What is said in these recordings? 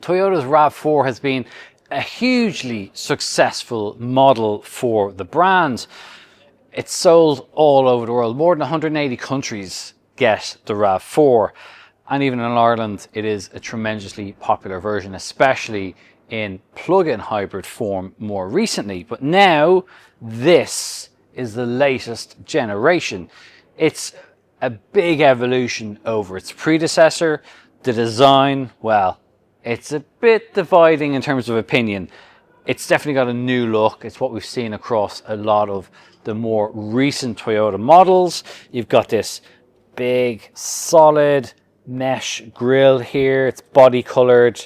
Toyota's RAV4 has been a hugely successful model for the brand. It's sold all over the world. More than 180 countries get the RAV4. And even in Ireland, it is a tremendously popular version, especially in plug-in hybrid form more recently. But now, this is the latest generation. It's a big evolution over its predecessor. The design, well, it's a bit dividing in terms of opinion. It's definitely got a new look. It's what we've seen across a lot of the more recent Toyota models. You've got this big, solid mesh grille here. It's body colored.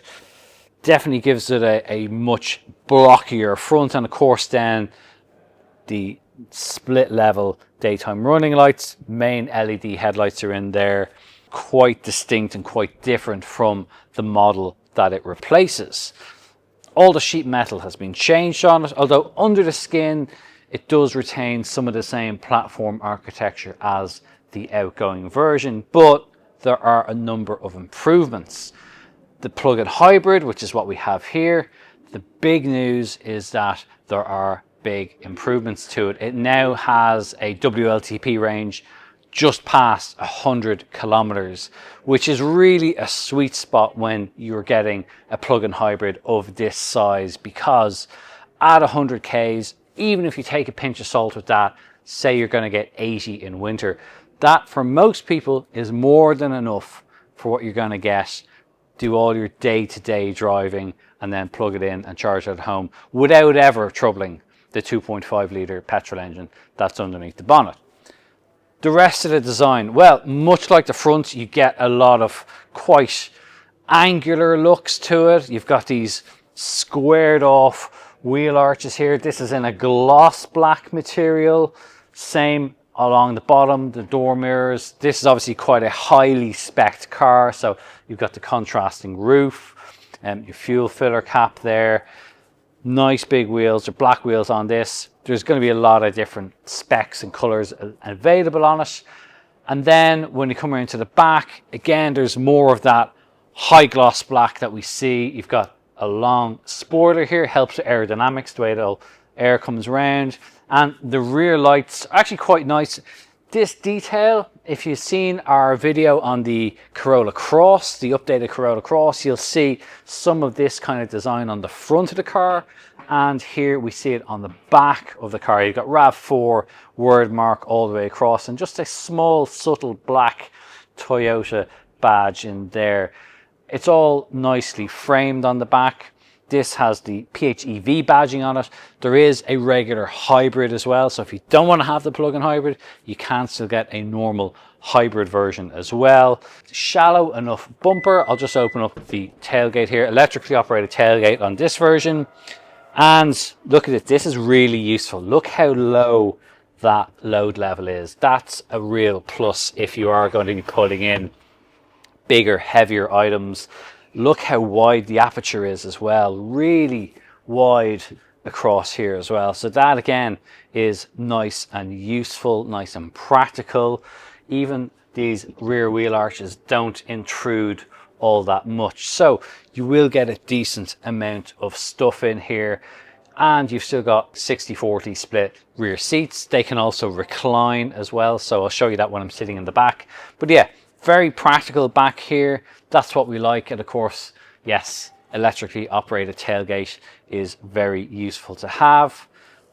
Definitely gives it a much blockier front, and of course then the split level daytime running lights, main LED headlights are in there, quite distinct and quite different from the model that it replaces. All the sheet metal has been changed on it, although under the skin it does retain some of the same platform architecture as the outgoing version, but there are a number of improvements. The plug-in hybrid, which is what we have here, the big news is that there are big improvements to it. It now has a WLTP range just past 100 kilometers, which is really a sweet spot when you're getting a plug-in hybrid of this size, because at 100 Ks, even if you take a pinch of salt with that, say you're going to get 80 in winter, that for most people is more than enough for what you're going to get. Do all your day-to-day driving and then plug it in and charge it at home without ever troubling the 2.5 litre petrol engine that's underneath the bonnet. The rest of the design, well, much like the front, you get a lot of quite angular looks to it. You've got these squared off wheel arches here. This is in a gloss black material. Same along the bottom, the door mirrors. This is obviously quite a highly spec'd car, so you've got the contrasting roof and your fuel filler cap there. Nice big wheels, they're black wheels on this. There's going to be a lot of different specs and colors available on it. And then when you come around to the back, again, there's more of that high gloss black that we see. You've got a long spoiler here, helps with aerodynamics, the way the air comes around. And the rear lights are actually quite nice. This detail, if you've seen our video on the Corolla Cross, the updated Corolla Cross, you'll see some of this kind of design on the front of the car. And here we see it on the back of the car. You've got RAV4 word mark all the way across, and just a small subtle black Toyota badge in there. It's all nicely framed on the back. This has the PHEV badging on it. There is a regular hybrid as well, so if you don't want to have the plug-in hybrid, you can still get a normal hybrid version as well. Shallow enough bumper. I'll just open up the tailgate here. Electrically operated tailgate on this version. And look at it, this is really useful. Look how low that load level is. That's a real plus if you are going to be putting in bigger, heavier items. Look how wide the aperture is as well, really wide across here as well. So that again is nice and useful, nice and practical. Even these rear wheel arches don't intrude all that much. So you will get a decent amount of stuff in here. And you've still got 60-40 split rear seats. They can also recline as well. So I'll show you that when I'm sitting in the back. But yeah, very practical back here. That's what we like. And of course, yes, electrically operated tailgate is very useful to have.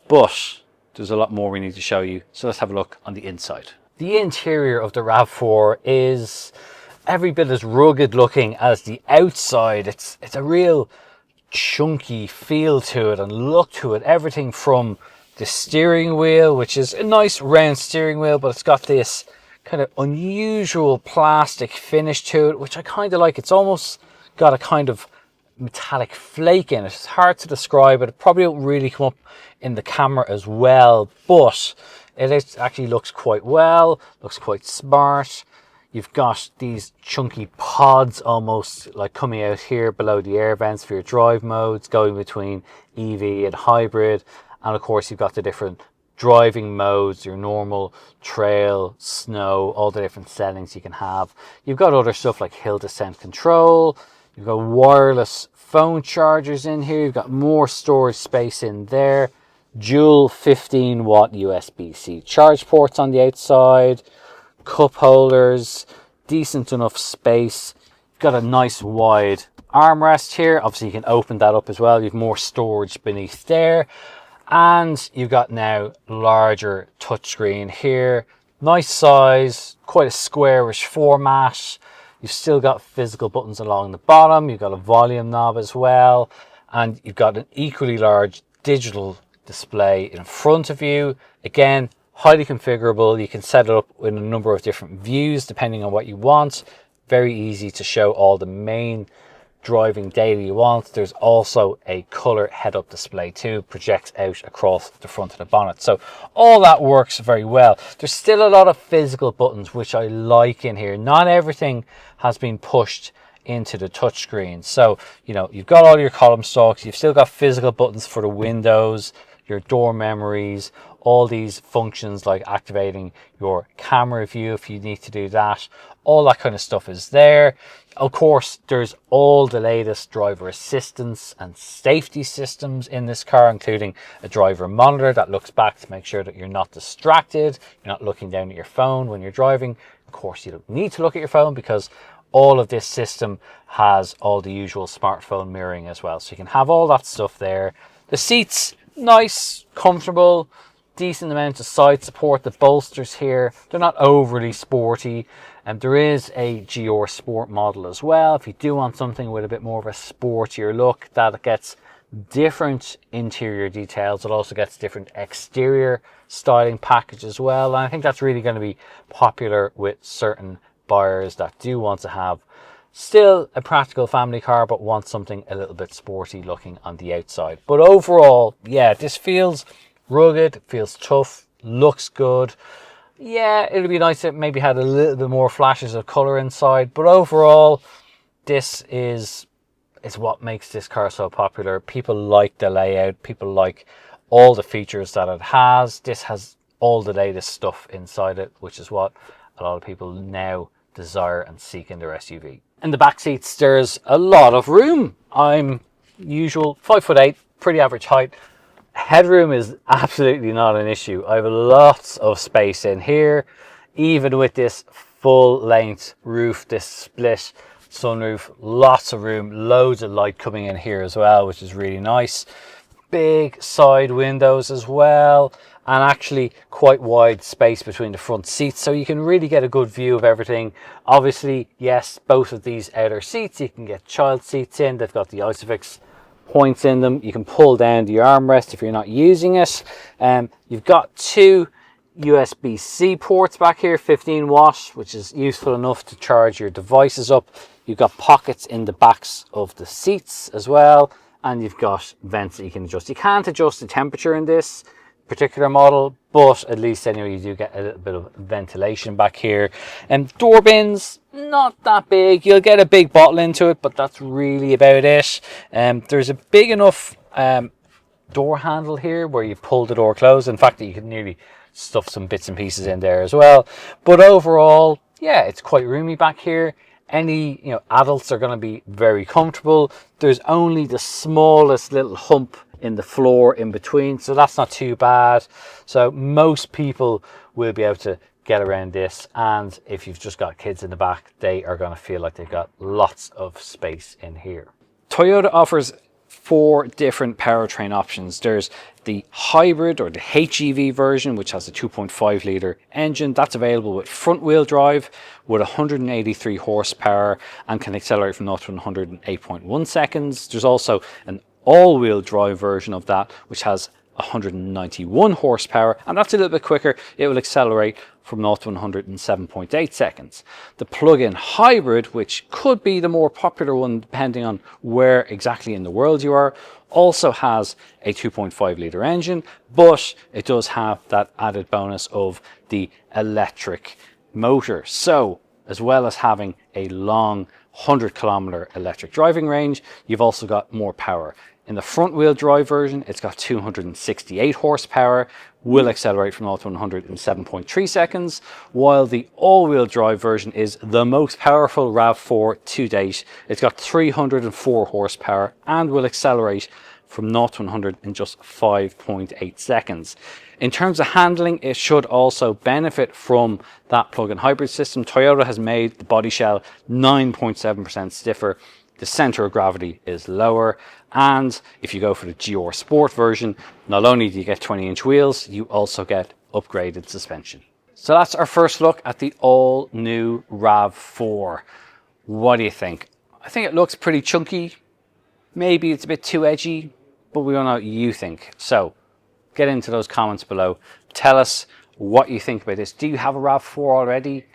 But there's a lot more we need to show you. So let's have a look on the inside. The interior of the RAV4 is every bit as rugged looking as the outside. It's a real chunky feel to it and look to it. Everything from the steering wheel, which is a nice round steering wheel, but it's got this kind of unusual plastic finish to it, which I kind of like. It's almost got a kind of metallic flake in it. It's hard to describe it. It probably won't really come up in the camera as well, but it actually looks quite well, looks quite smart. You've got these chunky pods almost like coming out here below the air vents for your drive modes, going between EV and hybrid. And of course you've got the different driving modes, your normal, trail, snow, all the different settings you can have. You've got other stuff like hill descent control. You've got wireless phone chargers in here. You've got more storage space in there. Dual 15-watt USB-C charge ports on the outside. Cup holders, decent enough space. You've got a nice wide armrest here. Obviously you can open that up as well. You've more storage beneath there. And you've got now larger touchscreen here. Nice size, quite a squarish format. You've still got physical buttons along the bottom. You've got a volume knob as well. And you've got an equally large digital display in front of you. Again, highly configurable. You can set it up in a number of different views depending on what you want. Very easy to show all the main driving data you want. There's also a color head-up display too, projects out across the front of the bonnet. So all that works very well. There's still a lot of physical buttons, which I like in here. Not everything has been pushed into the touchscreen. So, you know, you've got all your column stalks, you've still got physical buttons for the windows, your door memories, all these functions like activating your camera view if you need to do that. All that kind of stuff is there. Of course, there's all the latest driver assistance and safety systems in this car, including a driver monitor that looks back to make sure that you're not distracted, you're not looking down at your phone when you're driving. Of course, you don't need to look at your phone because all of this system has all the usual smartphone mirroring as well. So you can have all that stuff there. The seats, nice, comfortable, decent amount of side support. The bolsters here, they're not overly sporty. And there is a GR Sport model as well. If you do want something with a bit more of a sportier look, that gets different interior details. It also gets different exterior styling package as well. And I think that's really going to be popular with certain buyers that do want to have still a practical family car, but want something a little bit sporty looking on the outside. But overall, yeah, this feels rugged, feels tough, looks good. Yeah, it would be nice if it maybe had a little bit more flashes of color inside, but overall, this is what makes this car so popular. People like the layout, people like all the features that it has. This has all the latest stuff inside it, which is what a lot of people now desire and seek in their SUV. In the back seats, there's a lot of room. I'm usual 5'8", pretty average height. Headroom is absolutely not an issue. I have lots of space in here, even with this full length roof, this split sunroof, lots of room, loads of light coming in here as well, which is really nice. Big side windows as well, and actually quite wide space between the front seats, so you can really get a good view of everything. Obviously, yes, both of these outer seats, you can get child seats in. They've got the Isofix points in them. You can pull down the armrest if you're not using it. You've got two USB-C ports back here, 15 watt, which is useful enough to charge your devices up. You've got pockets in the backs of the seats as well, and you've got vents that you can adjust. You can't adjust the temperature in this particular model, but at least anyway you do get a little bit of ventilation back here. And door bins, not that big. You'll get a big bottle into it, but that's really about it. There's a big enough door handle here where you pull the door closed. In fact, you can nearly stuff some bits and pieces in there as well. But overall, yeah, it's quite roomy back here. Any adults are going to be very comfortable. There's only the smallest little hump in the floor in between, so that's not too bad. So most people will be able to get around this, and if you've just got kids in the back, they are going to feel like they've got lots of space in here. Toyota offers 4 different powertrain options. There's the hybrid or the HEV version, which has a 2.5 litre engine. That's available with front wheel drive with 183 horsepower and can accelerate from 0 to 100 in 8.1 seconds. There's also an all-wheel drive version of that, which has 191 horsepower, and that's a little bit quicker. It will accelerate from 0 to 100 in 7.8 seconds. The plug-in hybrid, which could be the more popular one depending on where exactly in the world you are, also has a 2.5 litre engine, but it does have that added bonus of the electric motor. So as well as having a long 100-kilometer electric driving range, you've also got more power. In the front wheel drive version, it's got 268 horsepower, will accelerate from 0 to 100 in 7.3 seconds, while the all-wheel drive version is the most powerful RAV4 to date. It's got 304 horsepower and will accelerate from 0 to 100 in just 5.8 seconds. In terms of handling, it should also benefit from that plug-in hybrid system. Toyota has made the body shell 9.7% stiffer. The center of gravity is lower, and if you go for the GR Sport version, not only do you get 20-inch wheels, you also get upgraded suspension. So that's our first look at the all new RAV4. What do you think? I think it looks pretty chunky. Maybe it's a bit too edgy, but we don't know what you think. So get into those comments below. Tell us what you think about this. Do you have a RAV4 already?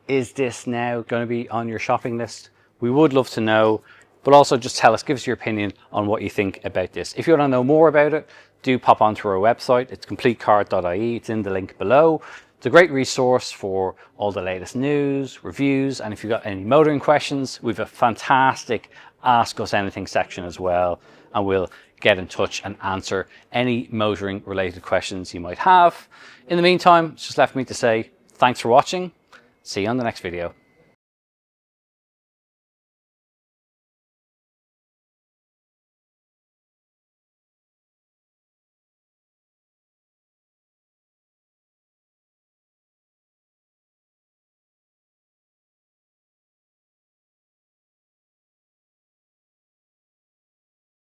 Is this now going to be on your shopping list? We would love to know, but also just tell us, give us your opinion on what you think about this. If you want to know more about it, do pop onto our website. It's CompleteCar.ie. It's in the link below. It's a great resource for all the latest news, reviews, and if you've got any motoring questions, we've a fantastic Ask Us Anything section as well, and we'll get in touch and answer any motoring related questions you might have. In the meantime, it's just left me to say thanks for watching. See you on the next video.